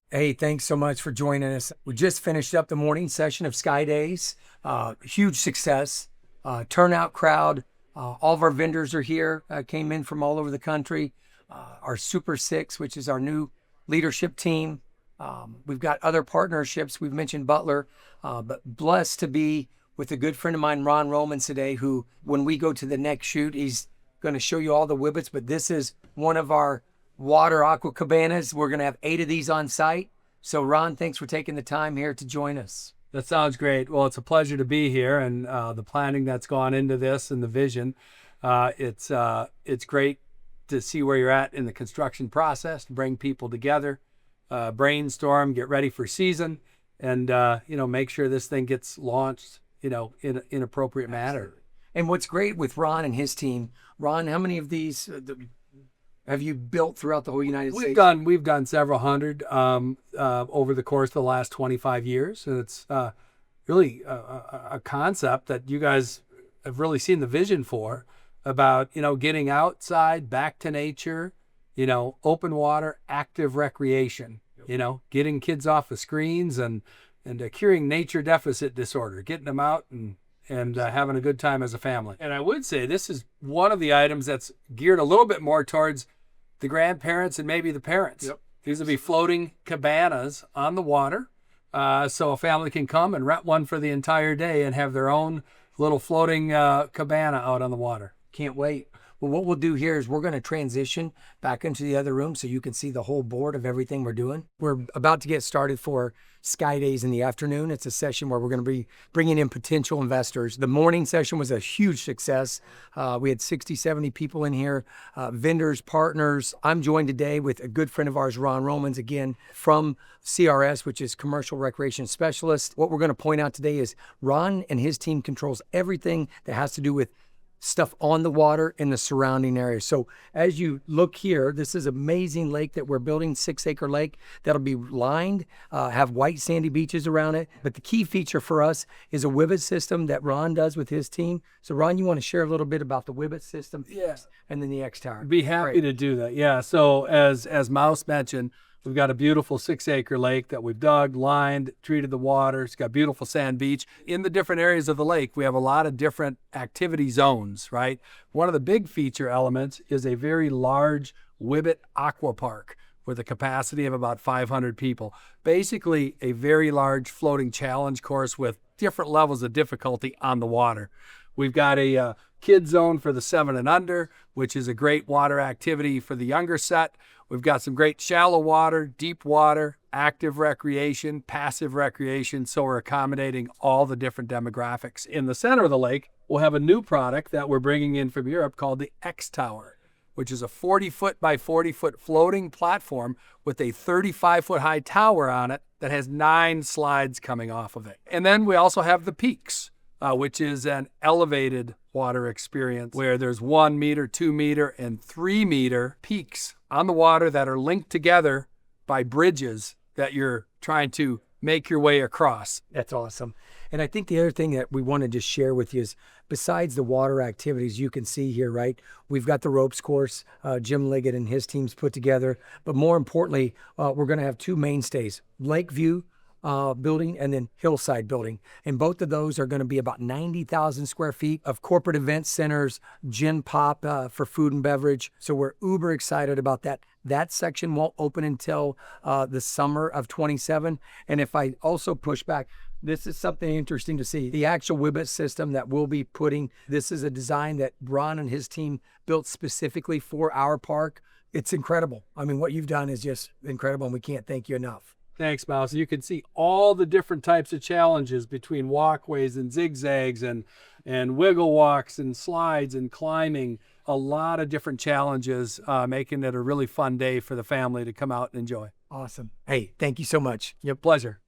Hey, thanks so much for joining us. We just finished up the morning session of Sky Days. Huge success, turnout crowd. All of our vendors are here, came in from all over the country. Our Super Six, which is our new leadership team. We've got other partnerships. We've mentioned Butler, but blessed to be with a good friend of mine, Ron Romens, today, who, when we go to the next shoot, he's going to show you all the Wibbits, but this is one of our water aqua cabanas. We're going to have 8 of these on site. So Ron, thanks for taking the time here to join us. That sounds great. Well, it's a pleasure to be here, and the planning that's gone into this and the vision. It's great to see where you're at in the construction process, to bring people together, brainstorm, get ready for season, and make sure this thing gets launched, in appropriate manner. And what's great with Ron and his team, Ron, how many of these have you built throughout the whole United States? We've done several hundred over the course of the last 25 years, and it's really a concept that you guys have really seen the vision for, about getting outside, back to nature, open water, active recreation, getting kids off of screens and curing nature deficit disorder, getting them out and having a good time as a family. And I would say this is one of the items that's geared a little bit more towards the grandparents and maybe the parents. Yep. These will be floating cabanas on the water, so a family can come and rent one for the entire day and have their own little floating cabana out on the water. Can't wait. Well, what we'll do here is we're going to transition back into the other room so you can see the whole board of everything we're doing. We're about to get started for Sky Days in the afternoon. It's a session where we're going to be bringing in potential investors. The morning session was a huge success. We had 60, 70 people in here, vendors, partners. I'm joined today with a good friend of ours, Ron Romens, again, from CRS, which is Commercial Recreation Specialist. What we're going to point out today is Ron and his team controls everything that has to do with stuff on the water in the surrounding area. So as you look here, this is an amazing lake that we're building, 6-acre lake that'll be lined, have white sandy beaches around it. But the key feature for us is a Wibbit system that Ron does with his team. So Ron, you want to share a little bit about the Wibbit system? Yes. And then the X-Tower. Be happy to do that. Yeah. So as Mouse mentioned, we've got a beautiful 6-acre lake that we've dug, lined, treated the water. It's got beautiful sand beach. In the different areas of the lake, we have a lot of different activity zones, right? One of the big feature elements is a very large Wibbit aqua park with a capacity of about 500 people. Basically, a very large floating challenge course with different levels of difficulty on the water. We've got a kid zone for the 7 and under, which is a great water activity for the younger set. We've got some great shallow water, deep water, active recreation, passive recreation, so we're accommodating all the different demographics. In the center of the lake, we'll have a new product that we're bringing in from Europe called the X-Tower, which is a 40-foot by 40-foot floating platform with a 35-foot high tower on it that has 9 slides coming off of it. And then we also have the Peaks, which is an elevated water experience where there's 1 meter, 2 meter, and 3 meter peaks on the water that are linked together by bridges that you're trying to make your way across. That's awesome. And I think the other thing that we want to just share with you is, besides the water activities you can see here, right? We've got the ropes course, Jim Liggett and his team's put together. But more importantly, we're going to have 2 mainstays, Lakeview building and then Hillside building. And both of those are going to be about 90,000 square feet of corporate event centers, gin pop for food and beverage. So we're uber excited about that. That section won't open until the summer of 27. And if I also push back, this is something interesting to see. The actual Wibbit system that we'll be putting, this is a design that Ron and his team built specifically for our park. It's incredible. I mean, what you've done is just incredible, and we can't thank you enough. Thanks, Mouse. You can see all the different types of challenges between walkways and zigzags and wiggle walks and slides and climbing. A lot of different challenges, making it a really fun day for the family to come out and enjoy. Awesome. Hey, thank you so much. Your pleasure.